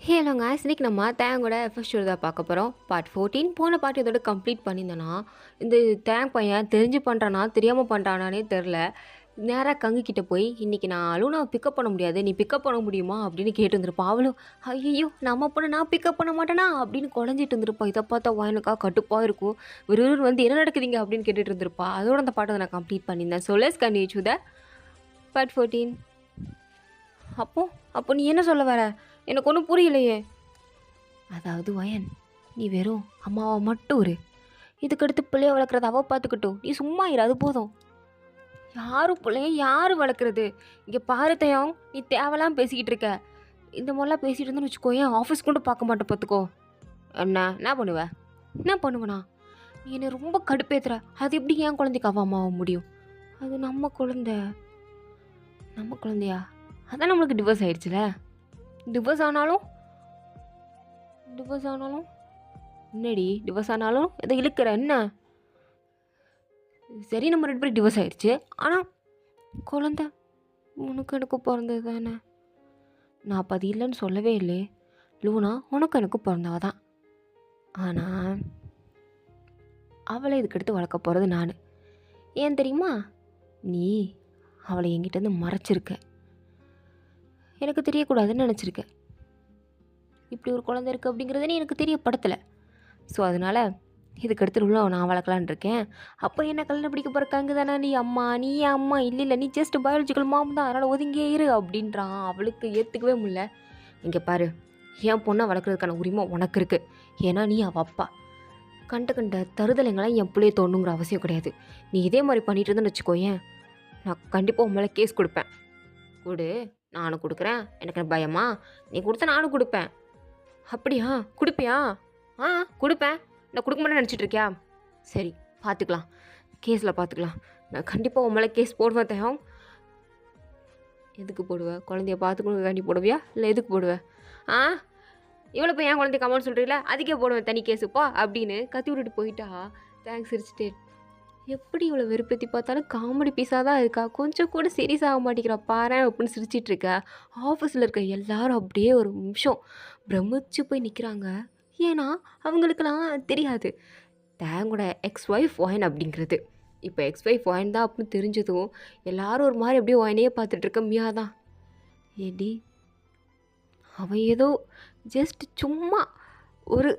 Hello guys, இன்னைக்கு நம்ம தேங்கோட first show தான் பார்க்க போகிறோம். பார்ட் 14. போன பார்ட் இதோட கம்ப்ளீட் பண்ணியிருந்தேன்னா, இந்த தேங் பையன் தெரிஞ்சு பண்ணுறானா தெரியாமல் பண்ணுறானானே தெரில. நேராக கங்கு கிட்ட போய், இன்றைக்கி நான் லூனாவை பிக்கப் பண்ண முடியாது, நீ பிக்கப் பண்ண முடியுமா அப்படின்னு கேட்டு இருந்திருப்பான். அவளும் ஐயோ நம்ம பொண்ணு நான் பிக்கப் பண்ண மாட்டேனா அப்படின்னு குழஞ்சிட்டு இருந்திருப்பான். இதை பார்த்தா வயனுக்கா கட்டுப்பாக இருக்கும். விறுவிறு வந்து என்ன நடக்குதுங்க அப்படின்னு கேட்டுட்டு இருந்திருப்பா. அதோட அந்த பாட்டை நான் கம்ப்ளீட் பண்ணியிருந்தேன். So let's continue to the part 14. அப்போ அப்போ நீ என்ன சொல்ல வர? எனக்கு ஒன்றும் புரியலையே. அதாவது வயன், நீ வெறும் அம்மாவை மட்டும் இரு. இதுக்கடுத்து பிள்ளைய வளர்க்குறத அவள் பார்த்துக்கிட்டோம், நீ சும்மா இரு, அது போதும். யாரும் பிள்ளைய யார் வளர்க்குறது? இங்கே பாரு தயம், நீ தேவலாம் பேசிக்கிட்டு இருக்க. இந்த மாதிரிலாம் பேசிகிட்டு இருந்தேன்னு வச்சுக்கோ, ஏன் ஆஃபீஸ் கொண்டு பார்க்க மாட்டேன் பார்த்துக்கோ. என்ன பண்ணுவ? என்ன பண்ணுவேண்ணா? நீ என்னை ரொம்ப கடுப்பேத்துற. அது எப்படி என் குழந்தைக்கு அவள் அம்மாவை முடியும்? அது நம்ம குழந்தை. நம்ம குழந்தையா? அதான் நம்மளுக்கு டிவோர்ஸ் ஆயிடுச்சுல. டிவோர்ஸ் ஆனாலும் என்னடி டிவோர்ஸ் ஆனாலும் இதை இழுக்கிற என்ன? சரி, நம்ம 2 பேரும் டிவோர்ஸ் ஆயிடுச்சு, ஆனால் குழந்த உனக்கு எனக்கு பிறந்தது தானே. நான் அப்போ அது இல்லைன்னு சொல்லவே இல்லை. லூனா உனக்கு எனக்கு பிறந்தவ தான். ஆனால் அவளை இதுக்கடுத்து வளர்க்க போகிறது நான். ஏன் தெரியுமா? நீ அவளை என்கிட்டேருந்து மறைச்சிருக்க. எனக்கு தெரியக்கூடாதுன்னு நினச்சிருக்க. இப்படி ஒரு குழந்தை இருக்குது அப்படிங்கிறத நீ எனக்கு தெரியப்படுத்தலை. ஸோ அதனால் இதுக்கடுத்து உள்ள நான் வளர்க்கலான் இருக்கேன். அப்போ என்ன கல்யாணம் பிடிக்க போகிறக்காங்க தானே நீ அம்மா, நீ ஏன் அம்மா? இல்லை நீ ஜஸ்ட் பயாலஜிக்கல் மாம் தான், அதனால் ஒதுங்கியே இரு அப்படின்றான். அவளுக்கு ஏற்றுக்கவே முடியல. இங்கே பாரு, என் பொண்ணை வளர்க்குறதுக்கான உரிமை உனக்கு இருக்குது. ஏன்னா நீ அவள் அப்பா. கண்ட தருதலைங்களாம் என் பிள்ளைய தோணுங்கிற அவசியம் கிடையாது. நீ இதே மாதிரி பண்ணிட்டு இருந்தேன்னு வச்சுக்கோயேன், நான் கண்டிப்பாக உன் மேலே கேஸ் கொடுப்பேன். கொடு, நானும் கொடுக்குறேன். எனக்கு பயமா? நீ கொடுத்தா நானும் கொடுப்பேன். அப்படியா? கொடுப்பியா? கொடுப்பேன். நான் கொடுக்க மாட்டேன்னு நினச்சிட்டு இருக்கியா? சரி, பார்த்துக்கலாம், கேஸில் பார்த்துக்கலாம். நான் கண்டிப்பாக உன் மேலே கேஸ் போடுவேன் தயம். எதுக்கு போடுவேன்? குழந்தைய பார்த்துக்கணும் வேண்டி போடுவியா இல்லை எதுக்கு போடுவேன்? இவ்வளோ போய் என் குழந்தைய கமெண்ட் சொல்கிறீங்களா? அதுக்கே போடுவேன் தனி கேஸுப்பா அப்படின்னு கத்தி விட்டுட்டு போயிட்டா. தேங்க்ஸ் சிரிச்சிட்டே. எப்படி இவ்வளோ வெறுப்பேற்றி பார்த்தாலும் காமெடி பீஸாக தான் இருக்கா, கொஞ்சம் கூட சீரியஸ் ஆக மாட்டேங்கிறா பாரு அப்படின்னு சிரிச்சிட்டு இருக்க. ஆஃபீஸில் இருக்க எல்லாரும் அப்படியே ஒரு நிமிஷம் பிரமிச்சு போய் நிற்கிறாங்க. ஏன்னா அவங்களுக்கெல்லாம் தெரியாது தேங்கோட எக்ஸ் ஒய்ஃப் ஒயன் அப்படிங்கிறது. இப்போ எக்ஸ் ஒய்ஃப் ஒயன் தான் அப்படின்னு தெரிஞ்சதும் எல்லாரும் ஒரு மாதிரி அப்படியே ஒயனையே பார்த்துட்ருக்க. மியா தான் ஏடி, அவன் ஏதோ ஜஸ்ட் சும்மா ஒரு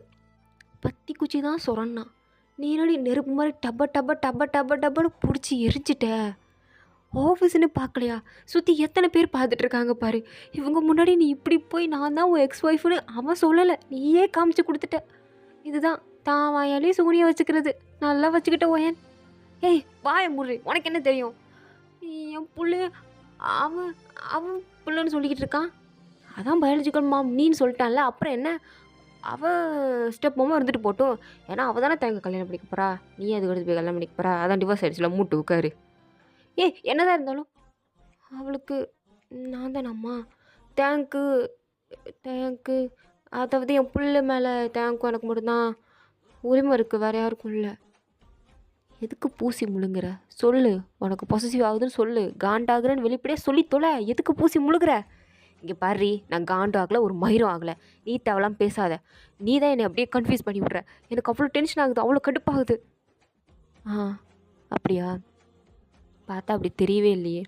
பத்தி குச்சி தான் சொரன்னான். நீனடி நெருப்பு மாதிரி டப்பன்னு பிடிச்சி எரிஞ்சிட்ட. ஆஃபீஸ்ன்னு பார்க்கலையா? சுற்றி எத்தனை பேர் பார்த்துட்ருக்காங்க பாரு. இவங்க முன்னாடி நீ இப்படி போய் நான் தான் உன் எக்ஸ் ஒய்ஃப்னு அவன் சொல்லலை, நீயே காமிச்சு கொடுத்துட்ட. இதுதான் தான் வாயாலே சூனியை வச்சுக்கிறது. நல்லா வச்சுக்கிட்ட ஓயன். ஏய் வாய முறை, உனக்கு என்ன தெரியும்? என் புள்ள அவன் அவன் புள்ளன்னு சொல்லிக்கிட்டு இருக்கான். அதான் பயாலஜிக்கல் மாம் நீன்னு சொல்லிட்டான்ல, அப்புறம் என்ன? அவள் ஸ்டெப் மாமா இருந்துட்டு போட்டோம். ஏன்னா அவள் தானே தேங்க கல்யாணம் பண்ணிக்க போகிறா. நீ அதுக்கு எடுத்து போய் கல்யாணம் பண்ணிக்க போகிறா. அதான் டிவோர்ஸ் ஆகிடுச்சுல, மூட்டு உட்காரு. என்னதான் இருந்தாலும் அவளுக்கு நான் தானே அம்மா. தேங்க்கு அதாவது என் புள்ள மேலே தேங்க்கும் எனக்கு மட்டும்தான் உரிமை இருக்குது, வேறு யாருக்கும் இல்லை. எதுக்கு பூசி முழுங்குற? சொல்லு, உனக்கு பொசசிவ் ஆகுதுன்னு சொல்லு, காண்டாகிறன்னு வெளிப்படையாக சொல்லி தொலை. எதுக்கு பூசி முழுங்குற? இங்கே பாரு, நான் காண்டு ஆகலை, ஒரு மயிரும் ஆகலை. நீ தேவலாம் பேசாத. நீ தான் என்னை அப்படியே கன்ஃபியூஸ் பண்ணி விட்ற. எனக்கு அவ்வளோ டென்ஷன் ஆகுது, அவ்வளோ கடுப்பாகுது. அப்படியா? பார்த்தா அப்படி தெரியவே இல்லையே.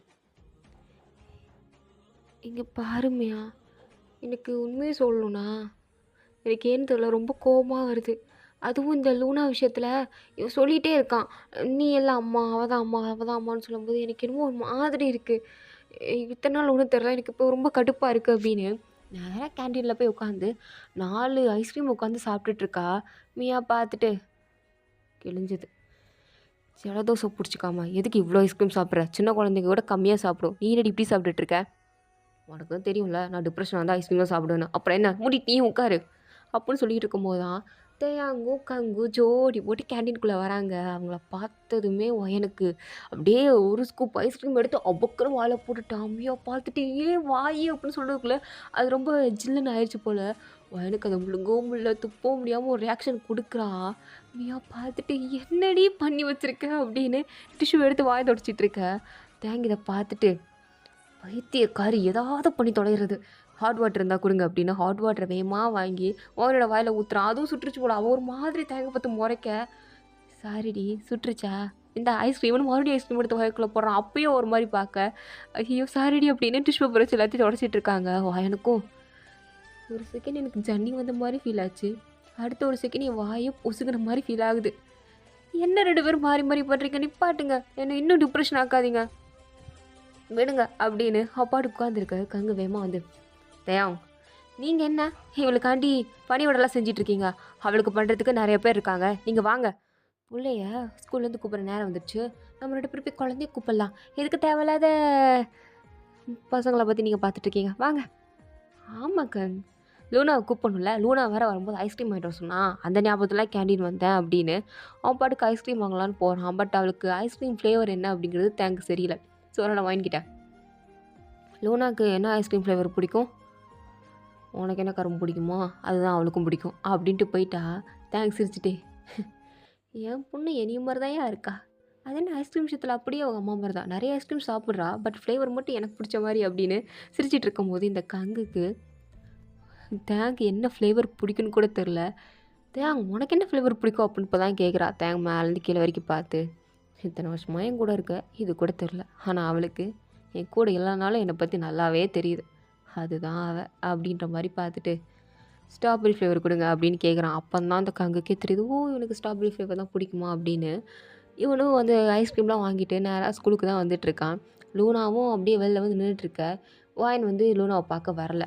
இங்கே பாருமையா, எனக்கு உண்மையை சொல்லணும்னா எனக்கு ஏன்னு தெரியல, ரொம்ப கோபமாக வருது. அதுவும் இந்த லூனா விஷயத்தில் இவன் சொல்லிகிட்டே இருக்கான், நீ எல்லாம் அம்மா, அவள் தான் அம்மான்னு சொல்லும்போது எனக்கு என்னமோ ஒரு மாதிரி இருக்குது. இத்தனை நாள் ஒன்றும் தெரில, எனக்கு இப்போ ரொம்ப கடுப்பாக இருக்குது அப்படின்னு நேராக கேன்டீனில் போய் உட்காந்து 4 ஐஸ்கிரீம் உட்காந்து சாப்பிட்டுட்ருக்கா. மியா பார்த்துட்டு கிழிஞ்சது. ஜலதோசை பிடிச்சிக்காமா, எதுக்கு இவ்வளோ ஐஸ்கிரீம் சாப்பிட்ற? சின்ன குழந்தைங்க கூட கம்மியாக சாப்பிடும், நீ என்னடி இப்படி சாப்பிட்டுட்ருக்க? உனக்கு தான் தெரியும்ல, நான் டிப்ரெஷன் வந்தால் ஐஸ்கிரீம் தான் சாப்பிடுவேன்னு. அப்புறம் என்ன, மூடி நீ உட்காரு அப்படின்னு சொல்லிட்டு இருக்கும்போது தான் தேயாங்கும் கங்கு ஜோடி போட்டு கேன்டீனுக்குள்ளே வராங்க. அவங்கள பார்த்ததுமே எனக்கு அப்படியே ஒரு ஸ்கூப் ஐஸ்கிரீம் எடுத்து அபக்கரம் வாழை போட்டுட்டான். அம்மியா பார்த்துட்டு வாயி அப்படின்னு சொல்கிறதுக்குள்ளே அது ரொம்ப ஜில்லுன்னு ஆயிடுச்சு போல். எனக்கு அதை முழுங்கவும் முடியல, துப்பவும் முடியாமல் ஒரு ரியாக்ஷன் கொடுக்குறா. மியா பார்த்துட்டு என்னடி பண்ணி வச்சுருக்க அப்படின்னு டிஷ்யூ எடுத்து வாயை தொடச்சிட்ருக்க. தேங்க இதை பார்த்துட்டு பைத்தியக்காரி ஏதாவது பண்ணி தொலைகிறது ஹாட் வாட்டர் இருந்தால் கொடுங்க அப்படின்னு ஹாட் வாட்டரை வேகமாக வாங்கி ஓனோட வாயில் ஊற்றுறான். அதுவும் சுட்டுருச்சு போல. அவன் ஒரு மாதிரி தேங்க பார்த்து முறைக்க, சாரிடி சுட்டுருச்சா, இந்த ஐஸ்கிரீம்னு மறுபடியும் ஐஸ்கிரீம் எடுத்து வாய்க்குள்ளே போடுறான். அப்பயும் ஒரு மாதிரி பார்க்க, ஐயோ சாரிடி அப்படின்னு டிஷ்யூ பேப்பர் வச்சு எல்லாத்தையும் தொடச்சிட்டு இருக்காங்க. எனக்கும் ஒரு செகண்ட் எனக்கு ஜன்னி வந்த மாதிரி ஃபீல் ஆச்சு. அடுத்த ஒரு செகண்ட் என் வாயை பொசுகிற மாதிரி ஃபீல் ஆகுது. என்ன 2 பேரும் மாறி மாறி பண்ணுறீங்க, நிப்பாட்டுங்க, என்னை இன்னும் டிப்ரெஷன் ஆக்காதீங்க, விடுங்க அப்படின்னு அப்பாடு உட்காந்துருக்க கங்கு வேகமாக வந்து, தயாங் நீங்கள் என்ன இவளுக்காண்டி பணியோடலாம் செஞ்சிட்ருக்கீங்க, அவளுக்கு பண்ணுறதுக்கு நிறைய பேர் இருக்காங்க, நீங்கள் வாங்க. பிள்ளைய ஸ்கூல்லேருந்து கூப்பிட்ற நேரம் வந்துடுச்சு, நம்மளோட போய் குழந்தைய கூப்பிடலாம், எதுக்கு தேவையில்லாத பசங்களை பற்றி நீங்கள் பார்த்துட்ருக்கீங்க, வாங்க. ஆமாம் கண், லூனாவை கூப்பிடணும்ல, லூனா வேறு வரும்போது ஐஸ்கிரீம் வாங்கிட்டு வர சொன்னான், அந்த ஞாபகத்தில் கேண்டீன் வந்தேன் அப்படின்னு அவன் பாட்டுக்கு ஐஸ்கிரீம் வாங்கலான்னு போகிறான். பட் அவளுக்கு ஐஸ்கிரீம் ஃப்ளேவர் என்ன அப்படிங்கிறது தேங்க்ஸ் தெரியல. ஸோ நான் வாங்கிக்கிட்டேன். லூனாக்கு என்ன ஐஸ்கிரீம் ஃப்ளேவர் பிடிக்கும், உனக்கு என்ன கரும்பு பிடிக்குமோ அதுதான் அவளுக்கும் பிடிக்கும் அப்படின்ட்டு போயிட்டா. தேங்க்ஸ் சிரிச்சிட்டே, என் பொண்ணு என்னைய மாதிரி தான் இருக்கா, அது என்ன ஐஸ்கிரீம் விஷயத்தில் அப்படியே அவங்க அம்மா மாதிரி தான், நிறைய ஐஸ்கிரீம் சாப்பிட்றா, பட் ஃப்ளேவர் மட்டும் எனக்கு பிடிச்ச மாதிரி அப்படின்னு சிரிச்சிட்டு இருக்கும்போது இந்த கங்குக்கு தேங்க் என்ன ஃப்ளேவர் பிடிக்குன்னு கூட தெரில. தேங் உனக்கு என்ன ஃப்ளேவர் பிடிக்கும் அப்படின்னு இப்போ தான் கேட்குறா. தேங் மேலேருந்து கீழே வரைக்கும் பார்த்து, இத்தனை வருஷமாக என் கூட இருக்க, இது கூட தெரில, ஆனால் அவளுக்கு என் கூட இல்லைனாலும் என்னை பற்றி நல்லாவே தெரியுது, அதுதான் அவள் அப்படின்ற மாதிரி பார்த்துட்டு, ஸ்ட்ராபெரி ஃப்ளேவர் கொடுங்க அப்படின்னு கேட்குறான். அப்போ தான் அந்த கங்குக்கே தெரியுது, ஓ இவனுக்கு ஸ்ட்ராபெரி ஃப்ளேவர் தான் பிடிக்குமா அப்படின்னு. இவனும் வந்து ஐஸ்கிரீம்லாம் வாங்கிட்டு நேராக ஸ்கூலுக்கு தான் வந்துட்டுருக்கான். லூனாவும் அப்படியே வெளில வந்து நின்றுட்டுருக்க. வாயன் வந்து லூனாவை பார்க்க வரல,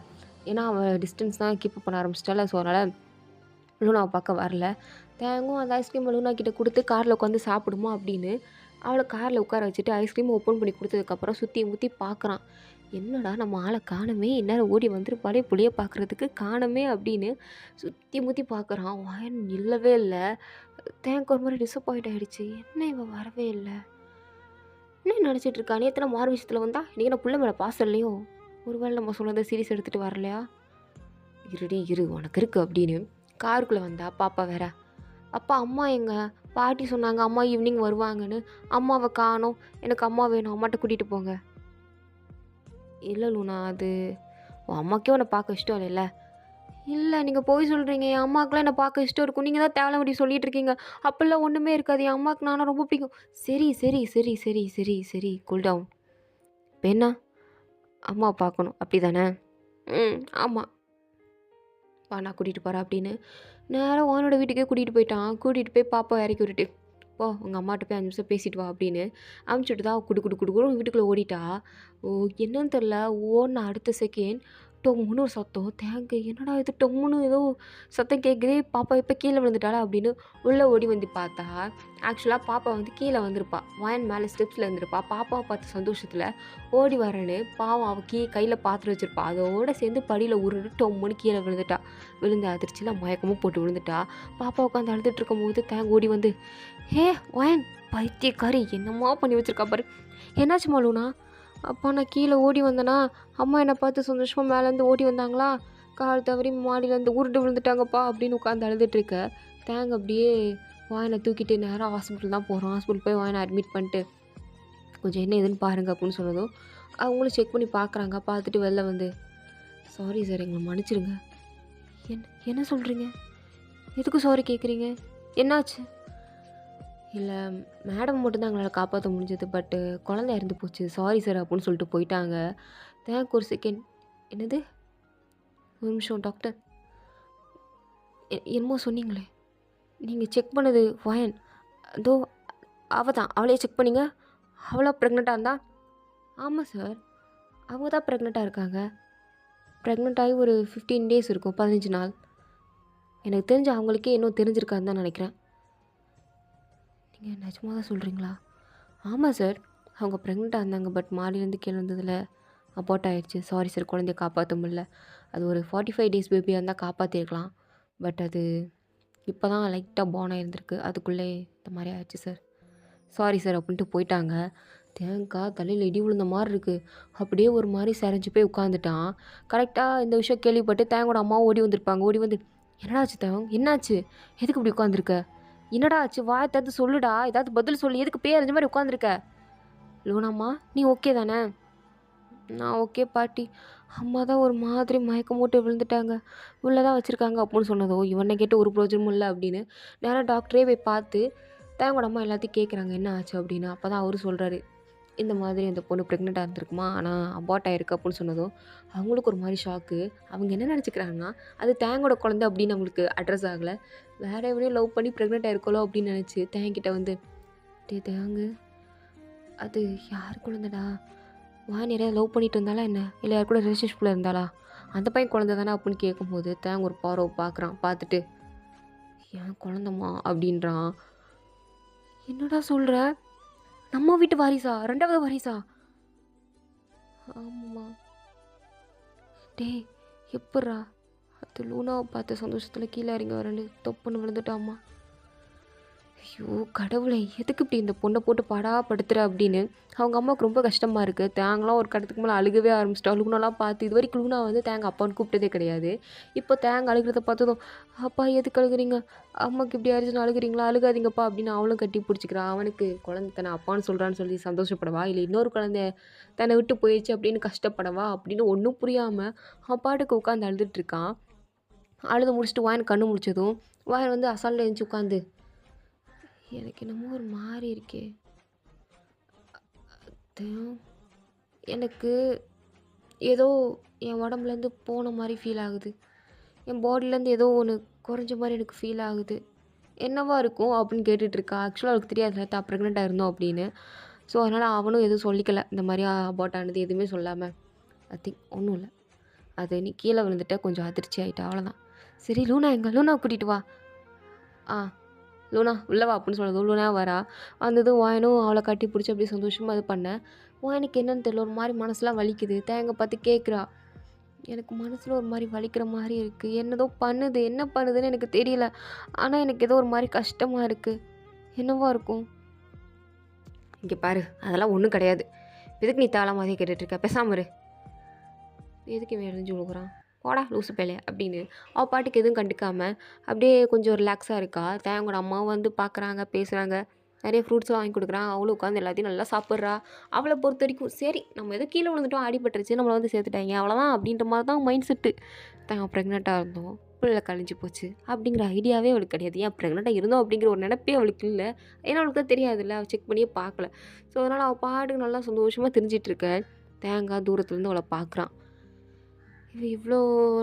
ஏன்னா அவள் டிஸ்டன்ஸ் தான் கீப் பண்ண ஆரம்பிச்சிட்டால. ஸோ அதனால் லூனாவை பார்க்க வரல. தேங்கும் அந்த ஐஸ்கிரீமை லூனா கிட்டே கொடுத்து காரில் உட்காந்து சாப்பிடுமா அப்படின்னு அவளை காரில் உட்கார வச்சுட்டு ஐஸ்கிரீமை ஓப்பன் பண்ணி கொடுத்ததுக்கப்புறம் சுற்றி முற்றி பார்க்குறான். என்னடா நம்ம ஆளை காணமே, இந்நேரம் ஓடி வந்துருப்பாளே புளியை பார்க்குறதுக்கு, காணமே அப்படின்னு சுற்றி முற்றி பார்க்குறான். வாயன் இல்லவே இல்லை. தேங்க் ஒரு மாதிரி டிசப்பாயிண்ட் ஆகிடுச்சு, என்ன இவன் வரவே இல்லை, என்ன நினச்சிட்டு இருக்கா, நேற்று மாறு விஷயத்தில் வந்தா இன்றைக்கி நான் புள்ள மேலே பாசம் இல்லையோ, ஒருவேளை நம்ம சொன்னதை சீரியஸ் எடுத்துகிட்டு வரலையா, இருடி இரு உனக்கு இருக்குது அப்படின்னு காருக்குள்ளே வந்தா. பாப்பா வேற, அப்பா அம்மா எங்க, பாட்டி சொன்னாங்க அம்மா ஈவினிங் வருவாங்கன்னு, அம்மாவை காணோம், எனக்கு அம்மா வேணும், அம்மாட்ட கூட்டிகிட்டு போங்க. இல்லை லூனா, அது உன் அம்மாக்கே உன்னை பார்க்க இஷ்டம் இல்லைல்ல. இல்லை நீங்கள் போய் சொல்கிறீங்க, என் அம்மாக்கெலாம் என்னை பார்க்க இஷ்டம் இருக்கும், நீங்கள் தான் தேவை அப்படி சொல்லிட்டு இருக்கீங்க, அப்போல்லாம் ஒன்றுமே இருக்காது, என் அம்மாவுக்கு நானும் ரொம்ப பிடிக்கும். சரி சரி சரி சரி சரி சரி கூல் டவுன். இப்போ என்ன, அம்மாவை பார்க்கணும் அப்படி தானே? ஆமாம் பா, நான் கூட்டிகிட்டு போகிறேன் அப்படின்னு நேராக ஓனோட வீட்டுக்கே கூட்டிகிட்டு போயிட்டான். கூட்டிகிட்டு போய் பாப்பா இறக்கி விட்டுட்டு, போ உங்கள் அம்மாட்ட போய் 5 நிமிஷம் பேசிட்டு வா அப்படின்னு அமுச்சுட்டு தான் குடு குடு குடுக்குறோம் வீட்டுக்குள்ளே ஓடிட்டா. ஓ என்னன்னு தெரில, ஓடின அடுத்த செகண்ட் டொம்முன்னு ஒரு சத்தம். தேங்கு என்னடா இது டொம்முன்னு ஏதோ சத்தம் கேட்குதே, பாப்பா இப்போ கீழே விழுந்துட்டாளா அப்படின்னு உள்ளே ஓடி வந்து பார்த்தா, ஆக்சுவலாக பாப்பா வந்து கீழே வந்திருப்பா, வாயன் மேலே ஸ்டெப்ஸில் இருந்திருப்பா. பாப்பாவை பார்த்து சந்தோஷத்தில் ஓடி வரேன்னு பாவம் அவள் கையில் பாத்திரம் வச்சுருப்பா, அதோடு சேர்ந்து படியில் உருண்டு டொம்முன்னு கீழே விழுந்துட்டா. விழுந்து அதிர்ச்சியில் மயக்கமும் போட்டு விழுந்துட்டா. பாப்பா உட்காந்து அழுதுட்டு இருக்கும் போது தேங்க் ஓடி வந்து, ஹே வாயன் பைத்தியக்காரி என்னம்மா பண்ணி வச்சுருக்கா பாரு, என்னாச்சு மாலூனா? அப்பா நான் கீழே ஓடி வந்தேனா, அம்மா என்னை பார்த்து சந்தோஷமாக மேலேருந்து ஓடி வந்தாங்களா, கால் தவறி மாடியிலேருந்து உருண்டு விழுந்துட்டாங்கப்பா அப்படின்னு உட்காந்து அழுதுட்டுருக்க. தேங்க அப்படியே வாயனை தூக்கிட்டு நேராக ஹாஸ்பிட்டல் தான் போகிறோம். ஹாஸ்பிட்டல் போய் வாயனை அட்மிட் பண்ணிட்டு கொஞ்சம் என்ன ஏதுன்னு பாருங்கள் அப்படின்னு சொன்னதும் அவங்களும் செக் பண்ணி பார்க்குறாங்க. பார்த்துட்டு வெளில வந்து, சாரி சார் எங்களை மன்னிச்சிடுங்க. என்ன சொல்கிறீங்க, எதுக்கு சாரி கேட்குறீங்க, என்னாச்சு? இல்லை மேடம் மட்டும்தான் எங்களால் காப்பாற்ற முடிஞ்சது, பட்டு குழந்தை இறந்து போச்சு, சாரி சார் அப்படின்னு சொல்லிட்டு போயிட்டாங்க. தேங்க் ஒரு செகண்ட், என்னது ஒரு நிமிஷம் டாக்டர், என்னமோ சொன்னீங்களே, நீங்கள் செக் பண்ணது வாயன், அதோ அவளையே செக் பண்ணிங்க, அவ்வளோ ப்ரெக்னெண்ட்டாக இருந்தா? ஆமாம் சார், அவங்க தான் ப்ரெக்னெண்ட்டாக இருக்காங்க. ப்ரெக்னென்ட் ஆகி ஒரு 15 டேஸ் இருக்கும், 15 நாள். எனக்கு தெரிஞ்சு அவங்களுக்கே இன்னும் தெரிஞ்சிருக்காதுன்னு தான் நினைக்கிறேன். நீங்கள் நிஜமாக தான் சொல்கிறீங்களா? ஆமாம் சார், அவங்க ப்ரெக்னெண்ட்டாக இருந்தாங்க, பட் மாடியிலேருந்து கீழே வந்ததில் அபார்ட் ஆகிடுச்சு. சாரி சார், குழந்தைய காப்பாற்ற முடியல. அது ஒரு 45 டேஸ் பேபியாக இருந்தால் காப்பாற்றிருக்கலாம், பட் அது இப்போ தான் லைட்டாக பார்ன் ஆகிருந்திருக்கு, அதுக்குள்ளே இந்த மாதிரி ஆயிடுச்சு சார், சாரி சார் அப்படின்ட்டு போயிட்டாங்க. தேங்காய் தலையில் இடி விழுந்த மாதிரி இருக்குது, அப்படியே ஒரு மாதிரி செரைஞ்சு போய் உட்காந்துட்டான். கரெக்டாக இந்த விஷயம் கேள்விப்பட்டு தேங்கோட அம்மாவும் ஓடி வந்திருப்பாங்க. ஓடி வந்து, என்னடாச்சு தேங்க, என்னாச்சு, எதுக்கு இப்படி உட்காந்துருக்க, என்னடா ஆச்சு, வாயை தந்து சொல்லுடா, ஏதாவது பதில் சொல்லி, எதுக்கு பேரஞ்ச மாதிரி உட்காந்துருக்க? லூனாம்மா நீ ஓகே தானே? நான் ஓகே பாட்டி, அம்மா தான் ஒரு மாதிரி மயக்கம் போட்டு விழுந்துட்டாங்க, உள்ளே தான் வச்சுருக்காங்க அப்படின்னு சொன்னதோ, இவனை கேட்டு ஒரு பிரயோஜனமும் இல்லை அப்படின்னு நேராக டாக்டரே போய் பார்த்து தேங்கோட அம்மா எல்லாத்தையும் கேட்குறாங்க என்ன ஆச்சு அப்படின்னு. அப்போ தான் அவரு சொல்கிறாரு, இந்த மாதிரி அந்த பொண்ணு ப்ரெக்னெண்ட்டாக இருந்திருக்குமா, ஆனால் அபார்ட் ஆயிருக்கு அப்படின்னு சொன்னதும் அவங்களுக்கு ஒரு மாதிரி ஷாக்கு. அவங்க என்ன நினச்சிக்கிறாங்கன்னா அது தேங்கோட குழந்தை அப்படின்னு அவங்களுக்கு அட்ரஸ் ஆகலை, வேறு எவனையும் லவ் பண்ணி ப்ரெக்னெண்ட் ஆயிருக்கோளோ அப்படின்னு நினச்சி தேங்கிட்ட வந்து, டே தேங்கு, அது யார் குழந்தைடா, நிறையா லவ் பண்ணிட்டு இருந்தாலா என்ன, இல்லை யார் கூட ரிலேஷன்ஷிப்பில் இருந்தாளா, அந்த பையன் குழந்தை தானே அப்படின்னு கேட்கும்போது தேங்க ஒரு பார்வை பார்க்குறான், பார்த்துட்டு என் குழந்தம்மா அப்படின்றான். என்னடா சொல்கிற, நம்ம வீட்டு வாரிசா, ரெண்டாவது வாரிசா? ஆமாம்மா. டே எப்பட்றா, அது லூனாவை பார்த்த சந்தோஷத்தில் கீழே இறங்கி வரேன்னு தொப்புன்னு விழுந்துட்டாம்மா. ஐயோ கடவுளே, எதுக்கு இப்படி இந்த பொண்ணை போட்டு படுத்துற அப்படின்னு அவங்க அம்மாவுக்கு ரொம்ப கஷ்டமாக இருக்குது. தேங்கலாம் ஒரு கடத்துக்கு மேலே அழுகவே ஆரம்பிச்சிட்டா. லூனாலாம் பார்த்து இது வரைக்கும் லூனா வந்து தேங்க அப்பான்னு கூப்பிட்டதே கிடையாது. இப்போ தேங்க அழுகிறத பார்த்ததும், அப்பா எதுக்கு அழுகுறீங்க, அம்மாவுக்கு இப்படி ஆயிடுச்சுன்னு அழுகுறீங்களா, அழுகாதீங்கப்பா அப்படின்னு அவளும் கட்டி பிடிச்சிக்கிறான். அவனுக்கு குழந்தை தன்னை அப்பான்னு சொல்கிறான்னு சொல்லி சந்தோஷப்படவா, இல்லை இன்னொரு குழந்தை தன்னை விட்டு போயிடுச்சு அப்படின்னு கஷ்டப்படவா அப்படின்னு ஒன்றும் புரியாமல் அவன் பாட்டுக்கு உட்காந்து அழுதுட்டுருக்கான். அழுது முடிச்சுட்டு வாயன் கண்ணு முடிச்சதும் வாயன் வந்து அசால்ட்டில் எழுந்துச்சி உட்காந்து, எனக்கு என்னமோ ஒரு மாதிரி இருக்கே, எனக்கு ஏதோ என் உடம்புலேருந்து போன மாதிரி ஃபீல் ஆகுது, என் பாடியிலேருந்து ஏதோ ஒன்று குறைஞ்ச மாதிரி எனக்கு ஃபீல் ஆகுது, என்னவா இருக்கும் அப்படின்னு கேட்டுட்ருக்கா. ஆக்சுவலாக அவளுக்கு தெரியாதுல தான் ப்ரெக்னெண்ட்டாக இருந்தோம் அப்படின்னு. ஸோ அதனால் அவனும் எதுவும் சொல்லிக்கல, இந்த மாதிரி அபார்ட் ஆனது எதுவுமே சொல்லாமல். ஐ திங்க் ஒன்றும் இல்லை, அது நீ கீழே விழுந்துட்ட கொஞ்சம் அதிர்ச்சி ஆகிட்டா, அவ்வளோதான். சரி லூனா எங்க, லூனா கூட்டிகிட்டு வா. ஆ லூனா உள்ளவா அப்படின்னு சொன்னதும் லூனா வரா. வந்ததும் வாயனும் அவளை கட்டி பிடிச்சி அப்படியே சந்தோஷமாக இது பண்ணேன். வாயனுக்கு என்னன்னு தெரியல, ஒரு மாதிரி மனசுலாம் வலிக்குது. தேங்க பார்த்து கேட்குறா, எனக்கு மனசில் ஒரு மாதிரி வலிக்கிற மாதிரி இருக்குது, என்னதோ பண்ணுது, என்ன பண்ணுதுன்னு எனக்கு தெரியல, ஆனால் எனக்கு ஏதோ ஒரு மாதிரி கஷ்டமாக இருக்குது, என்னவா இருக்கும்? இங்கே பாரு, அதெல்லாம் ஒன்றும் கிடையாது, எதுக்கு நீ தாள மாதிரி கேட்டுட்ருக்க, பேசாம இரு. எதுக்கு இவன் எரிஞ்சு விழுகுறான், போடா லூசு பேலே அப்படின்னு அவள் பாட்டுக்கு எதுவும் கண்டுக்காமல் அப்படியே கொஞ்சம் ரிலாக்ஸாக இருக்கா. தேங்கோட அம்மாவும் வந்து பார்க்குறாங்க, பேசுகிறாங்க, நிறைய ஃப்ரூட்ஸ்லாம் வாங்கி கொடுக்குறான். அவளும் உட்காந்து எல்லாத்தையும் நல்லா சாப்பிட்றா. அவளை பொறுத்த வரைக்கும் சரி நம்ம எதோ கீழே விழுந்துட்டோம், அடிபட்டுருச்சு, நம்மளை வந்து சேர்த்துட்டாங்க அவ்வளோதான் அப்படின்ற மாதிரி தான் மைண்ட் செட்டு. தான் ப்ரெக்னெண்ட்டாக இருந்தோம், பிள்ளை கழிஞ்சு போச்சு அப்படிங்கிற ஐடியாவே அவளுக்கு கிடையாது. ஏன் ப்ரெக்னெண்ட்டாக இருந்தோம் அப்படிங்கிற ஒரு நினைப்பே அவளுக்கு இல்லை, ஏன்னா அவளுக்கு தான் தெரியாதுல்ல, அவள் செக் பண்ணியே பார்க்கல. ஸோ அதனால் அவள் பாட்டுக்கு நல்லா சந்தோஷமாக தெரிஞ்சிட்ருக்க. தேங்காய் தூரத்துலேருந்து அவளை பார்க்குறான். இவள் இவ்வளோ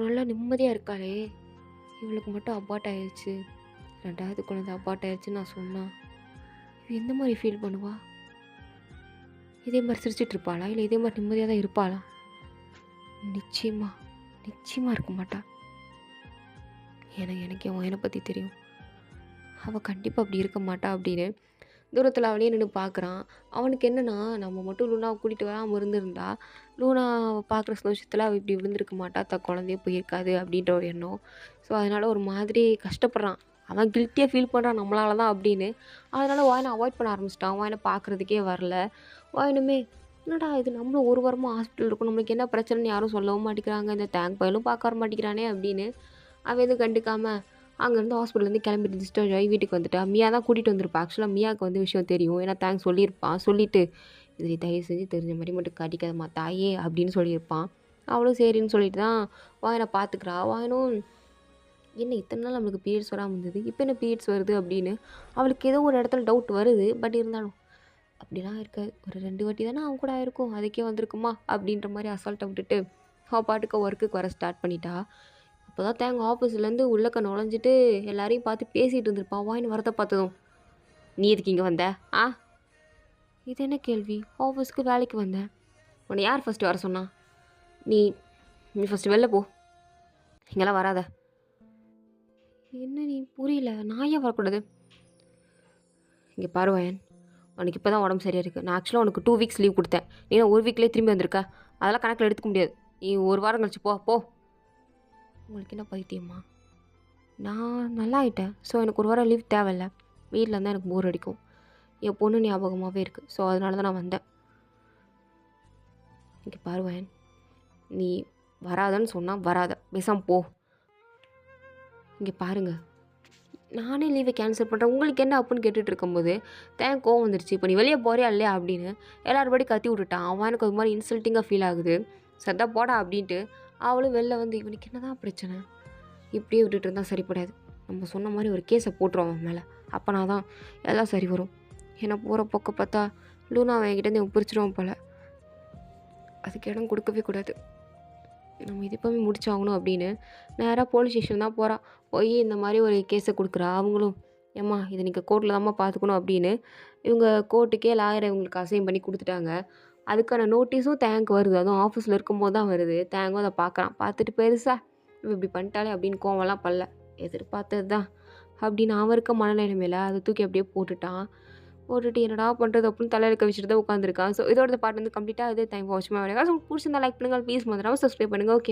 நல்லா நிம்மதியாக இருக்காளே, இவளுக்கு மட்டும் அபார்ட் ஆயிடுச்சு, ரெண்டாவது குழந்தை அபார்ட் ஆயிடுச்சுன்னு நான் சொன்னான், இவள் எந்த மாதிரி ஃபீல் பண்ணுவா, இதே மாதிரி சிரிச்சிட்டு இருப்பாளா, இல்லை இதே மாதிரி நிம்மதியாக தான் இருப்பாளா? நிச்சயமாக இருக்க மாட்டா. எனக்கு அவனை பற்றி தெரியும், அவள் கண்டிப்பாக அப்படி இருக்க மாட்டா அப்படின்னு தூரத்தில் அவனே நின்று பார்க்குறான். அவனுக்கு என்னென்னா, நம்ம மட்டும் லூனாவை கூட்டிகிட்டு வராமல் இருந்திருந்தா லூனாவை பார்க்குற சந்தோஷத்தில் அவள் இப்படி விழுந்திருக்க மாட்டா, தன் குழந்தைய போயிருக்காது அப்படின்ற ஒரு எண்ணம். ஸோ அதனால் ஒரு மாதிரி கஷ்டப்படுறான், அவன் கில்ட்டியாக ஃபீல் பண்ணுறான் நம்மளால தான் அப்படின்னு. அதனால் வாயனை அவாய்ட் பண்ண ஆரம்பிச்சிட்டான், வாயனை பார்க்குறதுக்கே வரல. வாயனுமே என்னடா இது, நம்மளும் ஒரு வாரமாக ஹாஸ்பிட்டல் இருக்கும், நம்மளுக்கு என்ன பிரச்சனைன்னு யாரும் சொல்லவும் மாட்டேங்கிறாங்க, இந்த தேங்க் பயிலும் பார்க்க வர மாட்டேங்கிறானே அப்படின்னு அவன் எதுவும் கண்டுக்காமல் அங்கேருந்து ஹாஸ்பிட்டல்லேருந்து கிளம்பிட்டு டிஸ்சார்ஜ் ஆகி வீட்டுக்கு வந்துட்டா. மியா தான் கூட்டிகிட்டு வந்திருப்பா. ஆக்சுவலாக மியாவுக்கு வந்து விஷயம் தெரியும், ஏன்னா தேங்க்ஸ் சொல்லியிருப்பான். சொல்லிவிட்டு இது தயவு செஞ்சு தெரிஞ்ச மாதிரி மட்டும் காட்டிக்காதம்மா தாயே அப்படின்னு சொல்லியிருப்பான். அவளும் சரின்னு சொல்லிட்டு தான் வாயனை பார்த்துக்கிறா. வாயனும் என்ன இத்தனை நாள் நம்மளுக்கு பீரியட்ஸ் வராமல் இருந்தது, இப்போ என்ன பீரியட்ஸ் வருது அப்படின்னு அவளுக்கு ஏதோ ஒரு இடத்துல டவுட் வருது. பட் இருந்தாலும் அப்படிலாம் இருக்காது, ஒரு 2 வாட்டி தானே அவன் கூட ஆயிருக்கும், அதுக்கே வந்திருக்குமா அப்படின்ற மாதிரி அசால்ட்டை விட்டுட்டு அவள் பாட்டுக்கு ஒர்க்குக்கு வர ஸ்டார்ட் பண்ணிட்டா. அப்போ தான் தேங்க ஆஃபீஸ்லேருந்து உள்ளக்க நுழைஞ்சிட்டு எல்லாரையும் பார்த்து பேசிகிட்டு இருந்திருப்பான். வாயின் வரதை பார்த்ததும், நீ எதுக்கு இங்கே வந்த? இது என்ன கேள்வி, ஆஃபீஸ்க்கு வேலைக்கு வந்தேன், உன்னை யார் ஃபஸ்ட்டு வர சொன்னா, நீ ஃபஸ்ட்டு வெளில போ, இங்கெல்லாம் வராத. என்ன நீ புரியல, நான் ஏன் வரக்கூடாது? இங்கே பாரு வாயன், உனக்கு இப்போ தான் உடம்பு சரியாக இருக்குது, நான் ஆக்சுவலாக உனக்கு 2 வீக்ஸ் லீவ் கொடுத்தேன், நீ 1 வீக்லேயே திரும்பி வந்திருக்க, அதெல்லாம் கணக்கில் எடுத்துக்க முடியாது, நீ 1 வாரம் கழிச்சு போ. உங்களுக்கு என்ன பைத்தியமா, நான் நல்லா ஆகிட்டேன், ஸோ எனக்கு 1 வாரம் லீவ் தேவையில்லை, வீட்டில் இருந்தால் எனக்கு போர் அடிக்கும், என் பொண்ணு ஞாபகமாகவே இருக்குது, ஸோ அதனால தான் நான் வந்தேன். இங்கே பாருவேன், நீ வராதன்னு சொன்னால் வராத, பேசாமல் போ. இங்கே பாருங்கள், நானே லீவை கேன்சல் பண்ணுறேன், உங்களுக்கு என்ன அப்படின்னு கேட்டுட்டு இருக்கும்போது தேன் கோவம் வந்துருச்சு. இப்போ நீ வெளியே போறியா இல்லையா அப்படின்னு எல்லாருபடி கத்தி விட்டுட்டான். அவன் எனக்கு ஒரு மாதிரி இன்சல்ட்டிங்காக ஃபீல் ஆகுது. சத்தா போடா அப்படின்ட்டு அவளும் வெளில வந்து இவனுக்கு என்னதான் பிரச்சனை, இப்படியே விட்டுட்டு இருந்தால் சரிப்படாது, நம்ம சொன்ன மாதிரி ஒரு கேஸை போட்டுருவோம் அவன் மேலே, அப்போனா தான் எல்லாம் சரி வரும். ஏன்னா போகிற போக்க பார்த்தா லூனா அவன் என்கிட்ட இவன் பிடிச்சிடுவான் போல், அதுக்கு இடம் கொடுக்கவே கூடாது, நம்ம இது இப்போவே முடிச்சாகணும் அப்படின்னு நேராக போலீஸ் ஸ்டேஷன் தான் போகிறா. போய் இந்த மாதிரி ஒரு கேஸை கொடுக்குறா. அவங்களும் ஏம்மா இதை நீங்கள் கோர்ட்டில் தாம்மா பார்த்துக்கணும் அப்படின்னு இவங்க கோர்ட்டுக்கே லாயரை இவங்களுக்கு அசைன் பண்ணி கொடுத்துட்டாங்க. அதுக்கான நோட்டீஸும் தேங்க் வருது, அதுவும் ஆஃபீஸில் இருக்கும்போது தான் வருது. தேங்கும் அதை பார்க்குறான். பார்த்துட்டு பெருசா இவ இப்படி பண்ணிட்டாலே அப்படின்னு கோவம்லாம் பல்ல, எதிர்பார்த்தது தான் அப்படின்னு அவன் இருக்க மனநிலைமையில் அதை தூக்கி அப்படியே போட்டுட்டான். போட்டுட்டு என்னடா பண்ணுறது அப்படின்னு தலையில் கவிச்சிட்டு தான் உட்காந்துருக்கான். ஸோ இதோட பாட்டு வந்து கம்ப்ளீட்டாக இதே டைம் வாட்ச் மாதிரி. ஸோ பிடிச்சிருந்தா லைக் பண்ணுங்கள், ப்ளீஸ் மறந்துடாமல் சப்ஸ்கிரைப் பண்ணுங்கள். ஓகே.